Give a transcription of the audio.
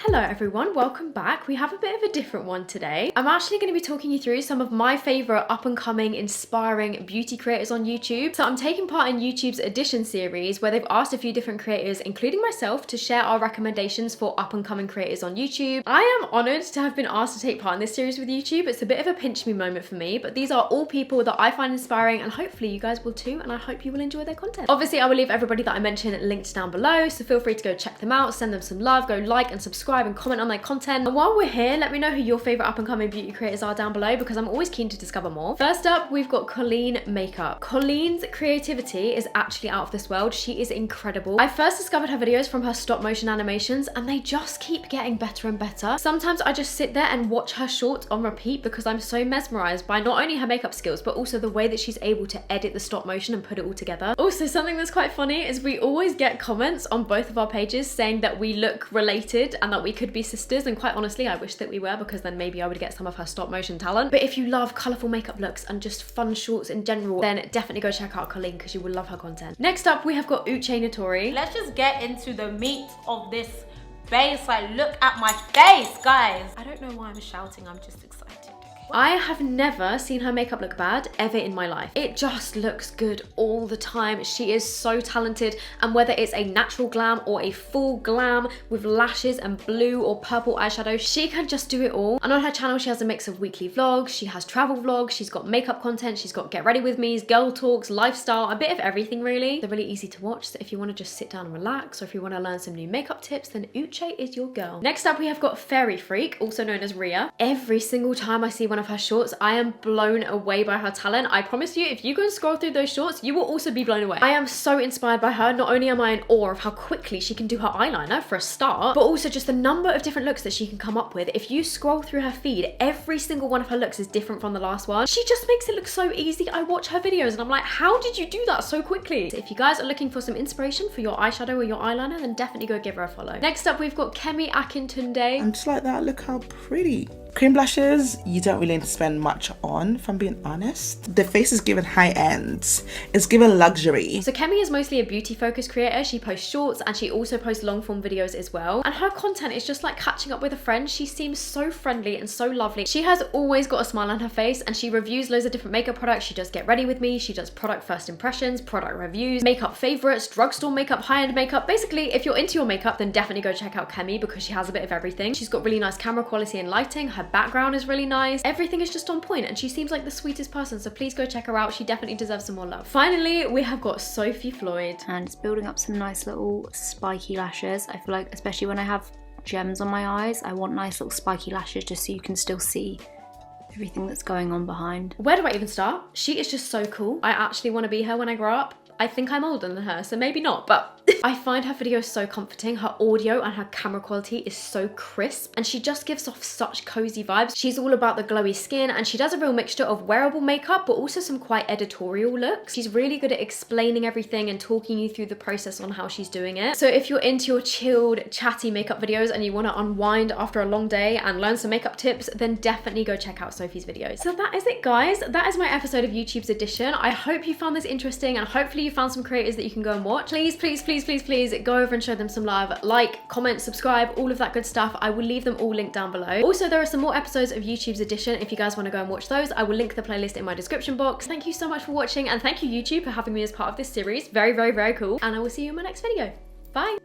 Hello everyone, welcome back. We have a bit of a different one today. I'm actually going to be talking you through some of my favourite up-and-coming inspiring beauty creators on YouTube. So I'm taking part in YouTube's Edition series where they've asked a few different creators, including myself, to share our recommendations for up-and-coming creators on YouTube. I am honoured to have been asked to take part in this series with YouTube. It's a bit of a pinch me moment for me, but these are all people that I find inspiring and hopefully you guys will too, and I hope you will enjoy their content. Obviously, I will leave everybody that I mentioned linked down below, so feel free to go check them out, send them some love, go like and subscribe and comment on their content. And while we're here, let me know who your favourite up-and-coming beauty creators are down below because I'm always keen to discover more. First up, we've got Colleen Makeup. Colleen's creativity is actually out of this world. She is incredible. I first discovered her videos from her stop motion animations and they just keep getting better and better. Sometimes I just sit there and watch her shorts on repeat because I'm so mesmerised by not only her makeup skills but also the way that she's able to edit the stop motion and put it all together. Also, something that's quite funny is we always get comments on both of our pages saying that we look related and that we could be sisters, and quite honestly I wish that we were because then maybe I would get some of her stop motion talent. But if you love colourful makeup looks and just fun shorts in general, then definitely go check out Colleen because you will love her content. Next up we have got Uche Natori. Let's just get into the meat of this face. Like, look at my face, guys. I don't know why I'm shouting, I'm just excited. I have never seen her makeup look bad ever in my life. It just looks good all the time. She is so talented, and whether it's a natural glam or a full glam with lashes and blue or purple eyeshadow, she can just do it all. And on her channel she has a mix of weekly vlogs, she has travel vlogs, she's got makeup content, she's got get ready with me's, girl talks, lifestyle, a bit of everything really. They're really easy to watch, so if you want to just sit down and relax or if you want to learn some new makeup tips, then Uche is your girl. Next up we have got Fairy Freak, also known as Ria. Every single time I see one of her shorts, I am blown away by her talent. I promise you, if you go and scroll through those shorts, you will also be blown away. I am so inspired by her. Not only am I in awe of how quickly she can do her eyeliner for a start, but also just the number of different looks that she can come up with. If you scroll through her feed, every single one of her looks is different from the last one. She just makes it look so easy. I watch her videos and I'm like, how did you do that so quickly? So if you guys are looking for some inspiration for your eyeshadow or your eyeliner, then definitely go give her a follow. Next up, we've got Cami Atkinson. I'm just like that. Look how pretty. Cream blushes, you don't really need to spend much on, if I'm being honest. The face is given high ends. It's given luxury. So Cami is mostly a beauty focused creator. She posts shorts and she also posts long form videos as well. And her content is just like catching up with a friend. She seems so friendly and so lovely. She has always got a smile on her face and she reviews loads of different makeup products. She does get ready with me. She does product first impressions, product reviews, makeup favorites, drugstore makeup, high-end makeup. Basically, if you're into your makeup, then definitely go check out Cami because she has a bit of everything. She's got really nice camera quality and lighting. Her background is really nice. Everything is just on point and she seems like the sweetest person, so please go check her out. She definitely deserves some more love. Finally, we have got Sophie Floyd. And it's building up some nice little spiky lashes. I feel like, especially when I have gems on my eyes, I want nice little spiky lashes just so you can still see everything that's going on behind. Where do I even start? She is just so cool. I actually want to be her when I grow up. I think I'm older than her, so maybe not, but I find her videos so comforting. Her audio and her camera quality is so crisp and she just gives off such cozy vibes. She's all about the glowy skin and she does a real mixture of wearable makeup but also some quite editorial looks. She's really good at explaining everything and talking you through the process on how she's doing it. So if you're into your chilled, chatty makeup videos and you want to unwind after a long day and learn some makeup tips, then definitely go check out Sophie's videos. So that is it, guys. That is my episode of YouTube's Edition. I hope you found this interesting and hopefully you found some creators that you can go and watch. Please, please, please, please, please go over and show them some love. Like, comment, subscribe, all of that good stuff. I will leave them all linked down below. Also, there are some more episodes of YouTube's Edition. If you guys want to go and watch those, I will link the playlist in my description box. Thank you so much for watching and thank you YouTube for having me as part of this series. Very, very, very cool. And I will see you in my next video. Bye.